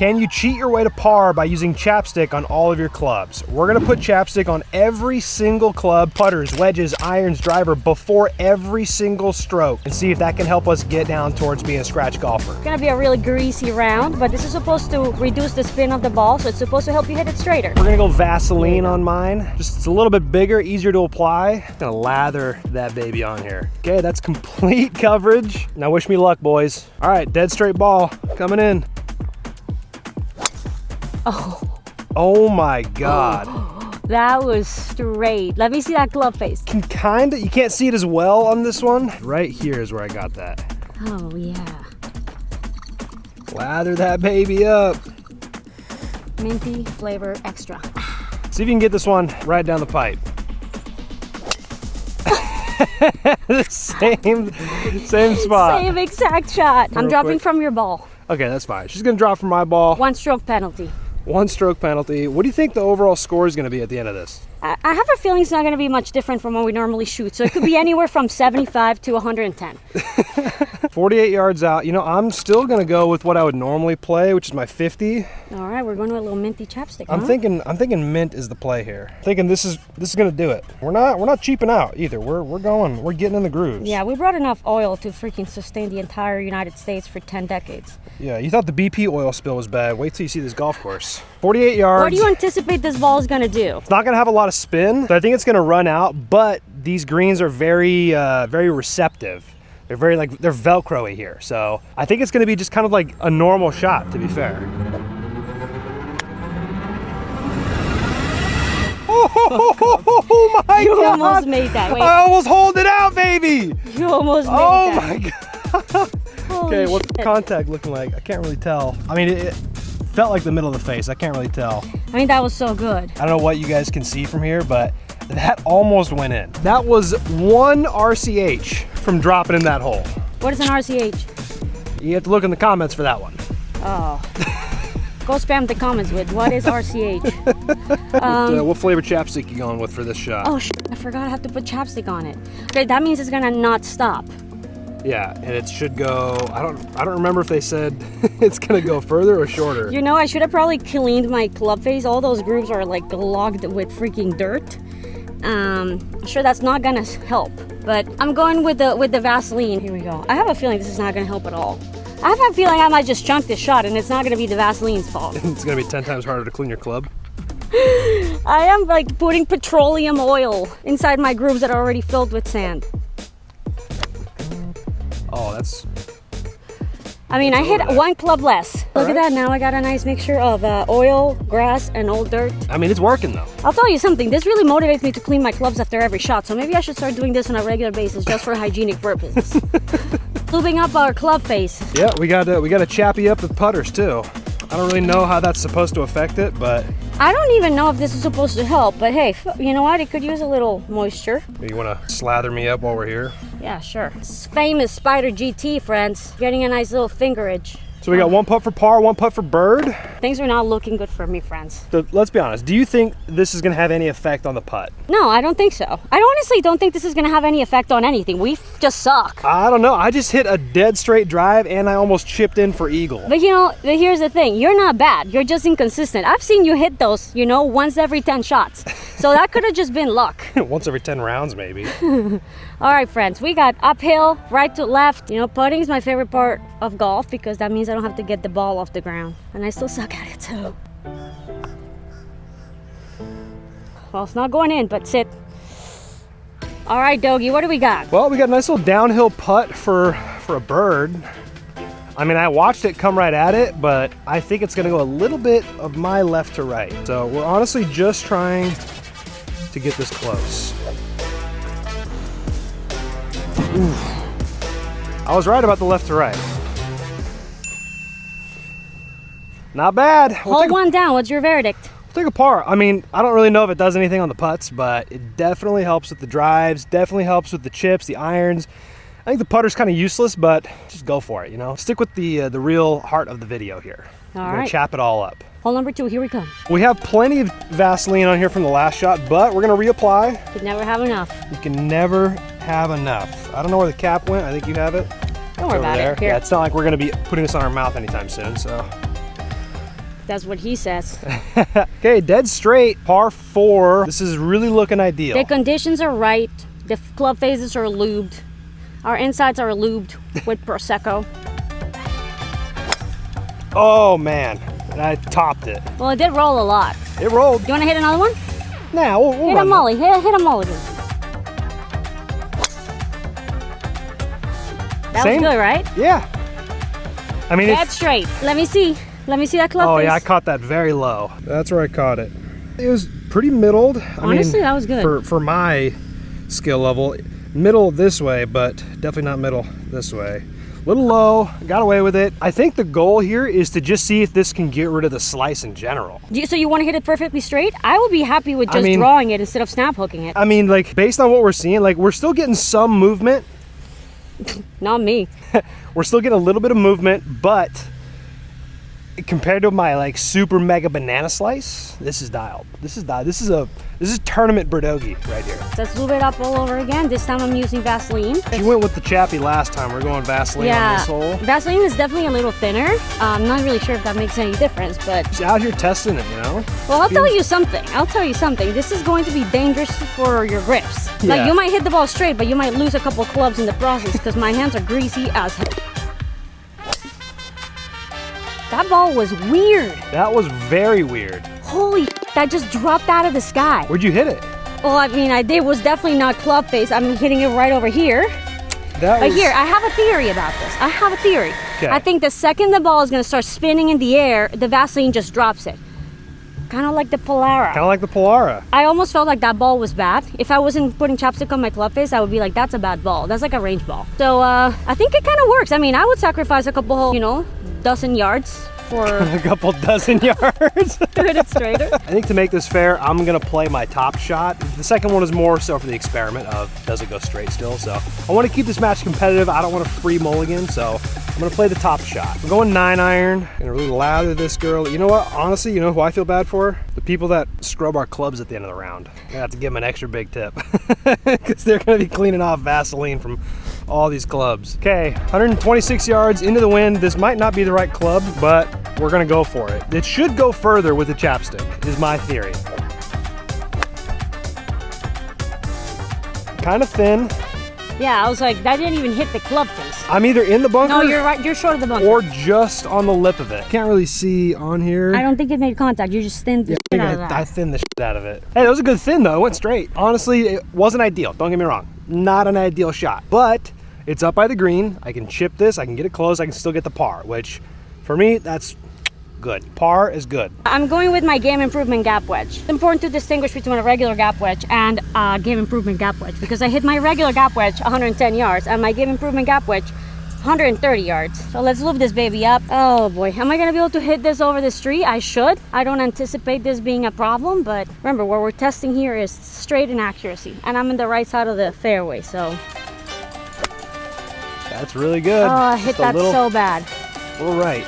Can you cheat your way to par by using chapstick on all of your clubs? We're gonna put chapstick on every single club, putters, wedges, irons, driver, before every single stroke, and see if that can help us get down towards being a scratch golfer. It's gonna be a really greasy round, but this is supposed to reduce the spin of the ball, so it's supposed to help you hit it straighter. We're gonna go Vaseline on mine. Just it's a little bit bigger, easier to apply. Gonna lather that baby on here. Okay, that's complete coverage. Now wish me luck, boys. All right, dead straight ball coming in. Oh my God. That was straight. Let me see that glove face. You can't see it as well on this one. Right here is where I got that. Oh yeah. Lather that baby up. Minty flavor extra. See if you can get this one right down the pipe. same spot. Same exact shot. I'm dropping from your ball. Okay, that's fine. She's gonna drop from my ball. 1 stroke penalty. 1 stroke penalty. What do you think the overall score is gonna be at the end of this? I have a feeling it's not going to be much different from what we normally shoot. So it could be anywhere from 75 to 110. 48 yards out. You know, I'm still going to go with what I would normally play, which is my 50. All right, we're going to a little minty chapstick. I'm thinking mint is the play here. I'm thinking this is going to do it. We're not cheaping out either. We're getting in the grooves. Yeah, we brought enough oil to freaking sustain the entire United States for 10 decades. Yeah, you thought the BP oil spill was bad. Wait till you see this golf course. 48 yards. What do you anticipate this ball is going to do? It's not going to have a lot of spin, so I think it's going to run out, but these greens are very receptive. They're they're Velcro-y here. So I think it's going to be just kind of like a normal shot, to be fair. Oh my God. You almost made that. Wait. I almost hold it out, baby. You almost made that. Oh my God. Okay, what's the shit. contact looking like? I can't really tell. I mean, it felt like the middle of the face. I can't really tell. I mean, that was so good. I don't know what you guys can see from here, but that almost went in. That was 1 RCH from dropping in that hole. What is an RCH? You have to look in the comments for that one. Oh. Go spam the comments with what is RCH? What flavor chapstick you going with for this shot? Oh, I forgot I have to put chapstick on it. Okay, that means it's gonna not stop. Yeah, and it should go, I don't remember if they said it's gonna go further or shorter. You know, I should have probably cleaned my club face. All those grooves are like clogged with freaking dirt. I'm sure that's not gonna help, but I'm going with the Vaseline. Here we go. I have a feeling this is not gonna help at all. I have a feeling I might just chunk this shot and it's not gonna be the Vaseline's fault. It's gonna be 10 times harder to clean your club. I am like putting petroleum oil inside my grooves that are already filled with sand. Oh, that's... I mean, I hit 1 club less. Look at that, now I got a nice mixture of oil, grass, and old dirt. I mean, it's working though. I'll tell you something, this really motivates me to clean my clubs after every shot, so maybe I should start doing this on a regular basis just for hygienic purposes. Lubing up our club face. Yeah, we gotta chappy up the putters too. I don't really know how that's supposed to affect it, but... I don't even know if this is supposed to help, but hey, you know what? It could use a little moisture. You wanna slather me up while we're here? Yeah, sure. It's famous Spider GT, friends. Getting a nice little fingerage. So we got 1 putt for par, 1 putt for bird. Things are not looking good for me, friends. So let's be honest, do you think this is gonna have any effect on the putt? No, I don't think so. I honestly don't think this is gonna have any effect on anything. We just suck. I don't know, I just hit a dead straight drive and I almost chipped in for eagle. But you know, here's the thing. You're not bad. You're just inconsistent. I've seen you hit those, you know, once every 10 shots. So that could have just been luck. Once every 10 rounds, maybe. All right, friends, we got uphill, right to left. You know, putting is my favorite part of golf because that means I don't have to get the ball off the ground. And I still suck at it, too. Well, it's not going in, but sit. All right, Doggy, what do we got? Well, we got a nice little downhill putt for a bird. I mean, I watched it come right at it, but I think it's gonna go a little bit of my left to right. So we're honestly just trying to get this close. Oof. I was right about the left to right. Not bad. Hold one down. What's your verdict? We'll take a par. I mean, I don't really know if it does anything on the putts, but it definitely helps with the drives, definitely helps with the chips, the irons. I think the putter's kind of useless, but just go for it, you know? Stick with the real heart of the video here. All We're right. gonna chap it all up. Hole number 2, here we come. We have plenty of Vaseline on here from the last shot, but we're gonna reapply. Could never have enough. You can never have enough. I don't know where the cap went. I think you have it. Don't worry about there. it. Here. Yeah, it's not like we're gonna be putting this on our mouth anytime soon, so. That's what he says. Okay, dead straight, par 4. This is really looking ideal. The conditions are right. The club faces are lubed. Our insides are lubed with Prosecco. Oh man, and I topped it. Well, it did roll a lot. It rolled. You want to hit another one? Nah, we'll Hit a run molly. Hit a mulligan. That Same? was good, right? Yeah. I mean, Dead straight. Let me see. Let me see that club oh face. yeah, I caught that very low. That's where I caught it. It was pretty middled. Honestly, that was good. For my skill level, middle this way, but definitely not middle this way. A little low, got away with it. I think the goal here is to just see if this can get rid of the slice in general. So you want to hit it perfectly straight? I would be happy with just drawing it instead of snap hooking it. I mean, like, based on what we're seeing, like, we're still getting some movement. Not me. We're still getting a little bit of movement, but compared to my like super mega banana slice, this is dialed. This is tournament Birdogey right here. Let's lube it up all over again. This time I'm using Vaseline. She went with the chappy last time. We're going Vaseline on this hole. Vaseline is definitely a little thinner. I'm not really sure if that makes any difference, but She's out here testing it, you know? well, I'll tell you something. This is going to be dangerous for your grips. Yeah. Like, you might hit the ball straight, but you might lose a couple clubs in the process because my hands are greasy as hell. That ball was weird. That was very weird. Holy that just dropped out of the sky. Where'd you hit it? Well, I mean, it was definitely not club face. I'm hitting it right over here. But here, I have a theory about this. I have a theory. Okay. I think the second the ball is going to start spinning in the air, the Vaseline just drops it. Kind of like the Polara. Kind of like the Polara. I almost felt like that ball was bad. If I wasn't putting chapstick on my club face, I would be like, that's a bad ball. That's like a range ball. So I think it kind of works. I mean, I would sacrifice a couple, dozen yards for a couple dozen yards to hit it straighter. I think to make this fair, I'm gonna play my top shot. The second one is more so for the experiment of does it go straight still. So I want to keep this match competitive. I don't want to free mulligan, so I'm gonna play the top shot. We're going 9-iron. Gonna really lather this girl. You know what? Honestly, you know who I feel bad for? The people that scrub our clubs at the end of the round. I'm gonna have to give them an extra big tip because they're gonna be cleaning off Vaseline from all these clubs. Okay, 126 yards into the wind. This might not be the right club, but we're gonna go for it. It should go further with the chapstick, is my theory. Kind of thin. Yeah, I was like, that didn't even hit the club face. I'm either in the bunker. No, you're right. You're short of the bunker. Or just on the lip of it. Can't really see on here. I don't think it made contact. You just thinned the shit out of that. I thinned the shit out of it. Hey, that was a good thin though. It went straight. Honestly, it wasn't ideal. Don't get me wrong. Not an ideal shot, but it's up by the green. I can chip this. I can get it close. I can still get the par, which for me, that's good. Par is good. I'm going with my game improvement gap wedge. It's important to distinguish between a regular gap wedge and a game improvement gap wedge because I hit my regular gap wedge 110 yards and my game improvement gap wedge 130 yards. So let's lube this baby up. Oh boy, am I gonna be able to hit this over the street? I should. I don't anticipate this being a problem, but remember what we're testing here is straight and accuracy, and I'm in the right side of the fairway, so. That's really good. Oh, I hit that so bad. A little right.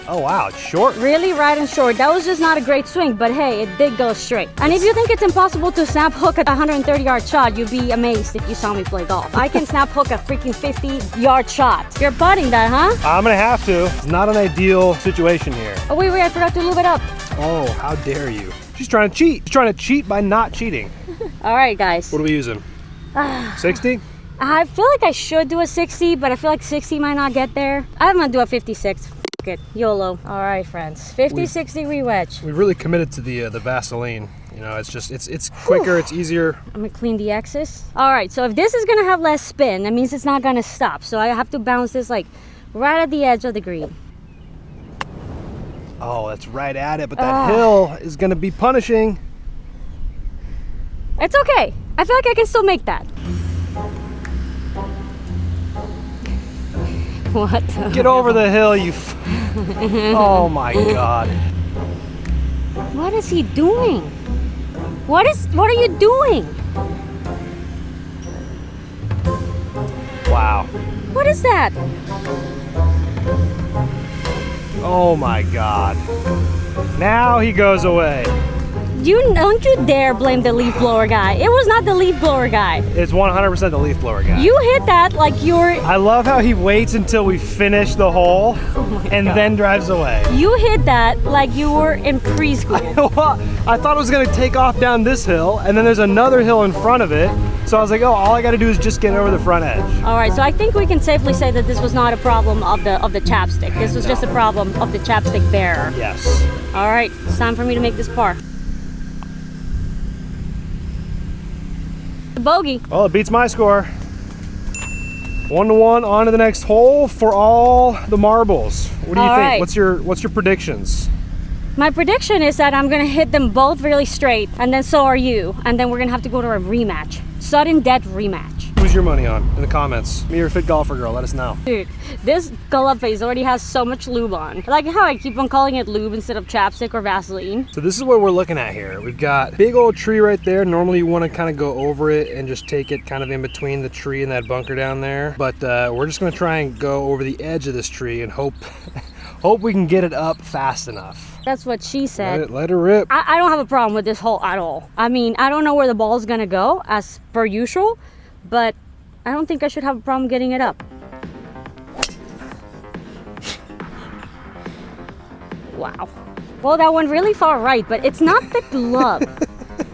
Oh wow, it's short. Really right and short. That was just not a great swing, but hey, it did go straight. And if you think it's impossible to snap hook a 130-yard shot, you'd be amazed if you saw me play golf. I can snap hook a freaking 50-yard shot. You're putting that, huh? I'm gonna have to. It's not an ideal situation here. Oh wait, I forgot to lube it up. Oh, how dare you. She's trying to cheat. She's trying to cheat by not cheating. All right, guys. What are we using? 60? I feel like I should do a 60, but I feel like 60 might not get there. I'm gonna do a 56. F it, YOLO. All right, friends, 50-60 wedge. We've really committed to the Vaseline. You know, it's quicker, it's easier. I'm gonna clean the excess. All right, so if this is gonna have less spin, that means it's not gonna stop. So I have to bounce this like right at the edge of the green. Oh, that's right at it, but that hill is gonna be punishing. It's okay. I feel like I can still make that. What? Get over the hill, you. Oh my God. What is he doing? What are you doing? Wow. What is that? Oh my God. Now he goes away. don't you dare blame the leaf blower guy. It was not the leaf blower guy. It's 100% the leaf blower guy. You hit that like you're... I love how he waits until we finish the hole and then drives away. You hit that like you were in preschool. Well, I thought it was gonna take off down this hill, and then there's another hill in front of it. So I was like, oh, all I gotta do is just get over the front edge. All right, so I think we can safely say that this was not a problem of the chapstick. This was just a problem of the chapstick bearer. Yes. All right, it's time for me to make this par. The bogey. Well, it beats my score. 1-1 on to the next hole for all the marbles. What do you think? Right. What's your predictions? My prediction is that I'm gonna hit them both really straight, and then so are you, and then we're gonna have to go to a rematch. Sudden death rematch. Who's your money on in the comments? Me or FitGolferGirl, let us know. Dude, this glove face already has so much lube on. I like how I keep on calling it lube instead of chapstick or Vaseline. So this is what we're looking at here. We've got big old tree right there. Normally you want to kind of go over it and just take it kind of in between the tree and that bunker down there. But we're just going to try and go over the edge of this tree and hope we can get it up fast enough. That's what she said. Let her rip. I don't have a problem with this hole at all. I mean, I don't know where the ball's gonna go as per usual, but I don't think I should have a problem getting it up. Wow. Well, that went really far right, but it's not the glove.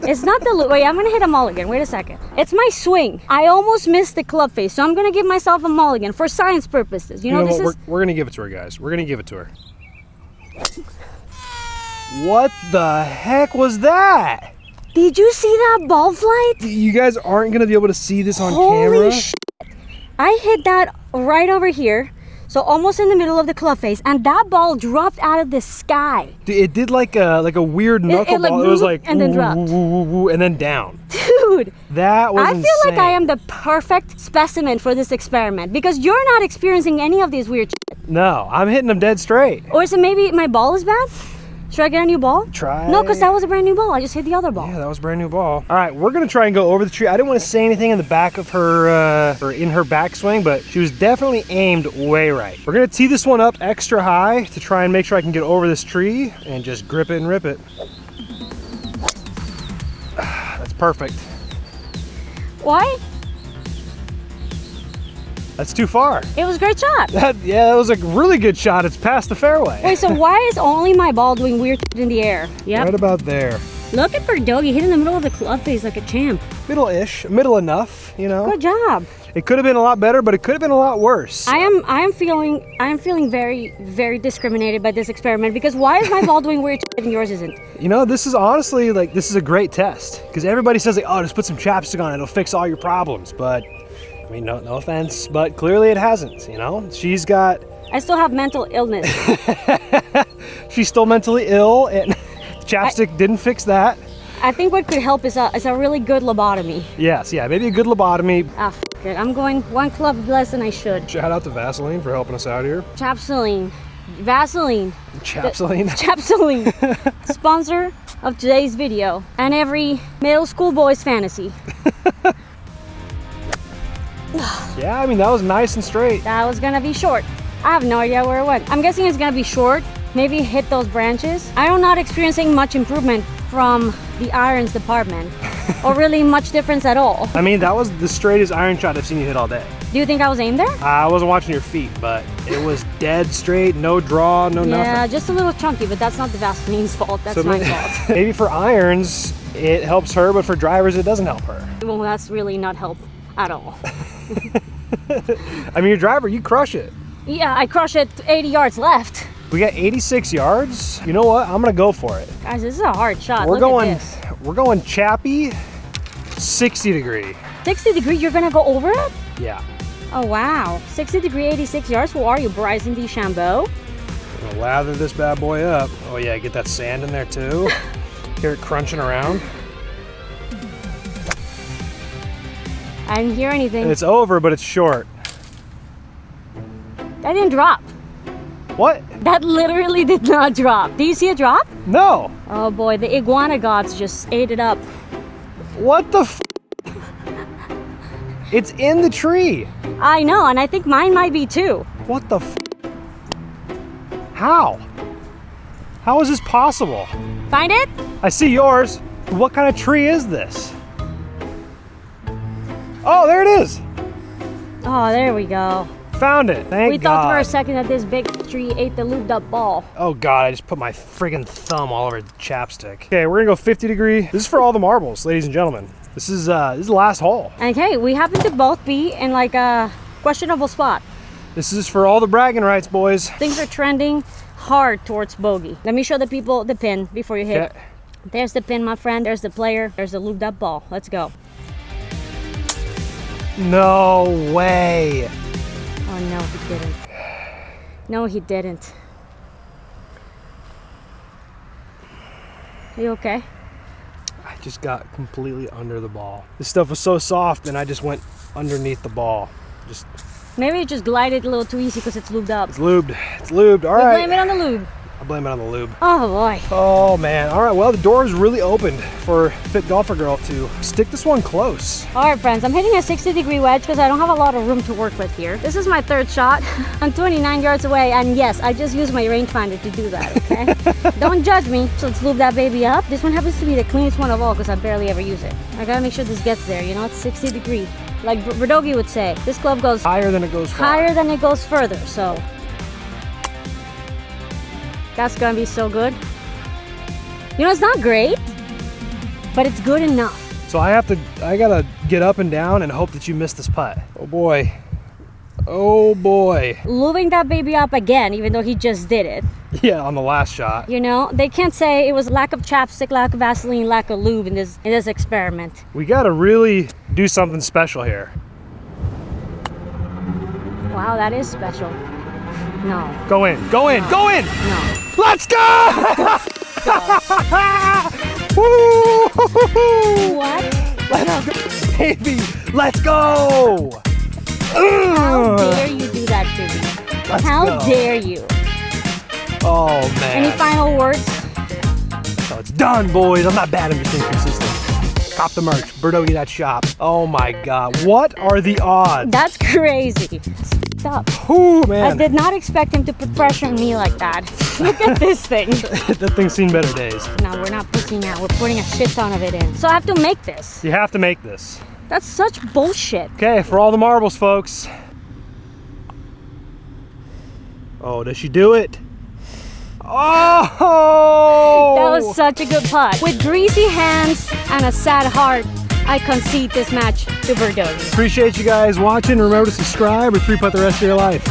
It's not the... Wait, I'm gonna hit a mulligan. Wait a second. It's my swing. I almost missed the club face, so I'm gonna give myself a mulligan for science purposes. You know this is... We're gonna give it to her, guys. We're gonna give it to her. What the heck was that? Did you see that ball flight? You guys aren't gonna be able to see this on Holy camera. Shit. I hit that right over here, so almost in the middle of the club face, and that ball dropped out of the sky. It did like a weird knuckleball. It was like and then dropped, and then down. Dude, that was insane. I feel like I am the perfect specimen for this experiment because you're not experiencing any of these weird shit. No, I'm hitting them dead straight. Or is it maybe my ball is bad? Should I get a new ball? Try. No, because that was a brand new ball. I just hit the other ball. Yeah, that was a brand new ball. All right, we're gonna try and go over the tree. I didn't want to say anything in the back of her, or in her backswing, but she was definitely aimed way right. We're gonna tee this one up extra high to try and make sure I can get over this tree and just grip it and rip it. That's perfect. Why? That's too far. It was a great shot. Yeah, that was a really good shot. It's past the fairway. Wait, so why is only my ball doing weird shit in the air? Yep. Right about there. Look at Birdogey, hit in the middle of the club face like a champ. Middle-ish, middle enough, you know. Good job. It could have been a lot better, but it could have been a lot worse. I am feeling very, very discriminated by this experiment because why is my ball doing weird shit and yours isn't? You know, this is honestly like, this is a great test because everybody says like, oh, just put some chapstick on it, it'll fix all your problems. But I mean, no offense, but clearly it hasn't, you know? She's got... I still have mental illness. She's still mentally ill, and chapstick didn't fix that. I think what could help is a really good lobotomy. Yes, yeah, maybe a good lobotomy. Ah, f it. I'm going one club less than I should. Shout out to Vaseline for helping us out here. Chapsaline. Vaseline. Chapsaline. Chapsaline. Sponsor of today's video and every middle school boy's fantasy. Yeah, I mean, that was nice and straight. That was gonna be short. I have no idea where it went. I'm guessing it's gonna be short. Maybe hit those branches. I'm not experiencing much improvement from the irons department or really much difference at all. I mean, that was the straightest iron shot I've seen you hit all day. Do you think I was aimed there? I wasn't watching your feet, but it was dead straight, no draw, no nothing. Yeah, just a little chunky, but that's not the Vaseline's fault. That's my fault. Maybe for irons, it helps her, but for drivers, it doesn't help her. Well, that's really not help at all. I mean, your driver, you crush it. Yeah, I crush it 80 yards left. We got 86 yards. You know what? I'm gonna go for it. Guys, this is a hard shot. We're Look at this. We're going chappy, 60 degree. 60 degree, you're gonna go over it? Yeah. Oh wow, 60 degree, 86 yards. Who are you, Bryson DeChambeau? I'm gonna lather this bad boy up. Oh yeah, get that sand in there too. Hear it crunching around. I didn't hear anything. And it's over, but it's short. That didn't drop. What? That literally did not drop. Do you see a drop? No. Oh boy, the iguana gods just ate it up. What the f? It's in the tree. I know, and I think mine might be too. What the f? How? How is this possible? Find it? I see yours. What kind of tree is this? Oh, there it is. Oh, there we go. Found it. Thank We God. thought for a second that this big tree ate the lubed up ball. Oh God, I just put my friggin' thumb all over the chapstick. Okay, we're gonna go 50 degree. This is for all the marbles, ladies and gentlemen. This is the last hole. Okay, we happen to both be in like a questionable spot. This is for all the bragging rights, boys. Things are trending hard towards bogey. Let me show the people the pin before you hit. Okay. There's the pin, my friend. There's the player. There's the lubed up ball. Let's go. No way. Oh no, he didn't. No, he didn't. Are you okay? I just got completely under the ball. This stuff was so soft and I just went underneath the ball. Just Maybe it just glided a little too easy because it's lubed up. It's lubed. It's lubed. All We right. blame it on the lube. I blame it on the lube. Oh boy. Oh man. All right. Well, the door is really opened for FitGolferGirl to stick this one close. All right, friends, I'm hitting a 60-degree wedge because I don't have a lot of room to work with here. This is my third shot. I'm 29 yards away, and yes, I just used my rangefinder to do that, okay? Don't judge me. So let's lube that baby up. This one happens to be the cleanest one of all because I barely ever use it. I gotta make sure this gets there, you know? It's 60 degree. Like Birdogey would say, this club goes Higher than it goes far. higher than it goes further, so that's gonna be so good. You know, it's not great, but it's good enough. So I gotta get up and down and hope that you miss this putt. Oh boy. Oh boy. Lubing that baby up again, even though he just did it. Yeah, on the last shot. You know, they can't say it was lack of chapstick, lack of Vaseline, lack of lube in this experiment. We gotta really do something special here. Wow, that is special. No, Go in, go in, go in! no. Let's go! Woo! What? Let's go, baby! Let's go! How dare you do that to me? Let's How go. dare you? Oh man. Any final words? So it's done, boys. I'm not bad, I'm just inconsistent. Cop the merch, Birdogey.shop. Oh my God, what are the odds? That's crazy. Stop. Ooh, I man. did not expect him to put pressure on me like that. Look at this thing. That thing's seen better days. No, we're not pushing out. We're putting a shit ton of it in. So I have to make this. You have to make this. That's such bullshit. Okay, for all the marbles, folks. Oh, does she do it? Oh! That was such a good putt. With greasy hands and a sad heart, I concede this match to Birdogey. Appreciate you guys watching. Remember to subscribe or 3-putt the rest of your life.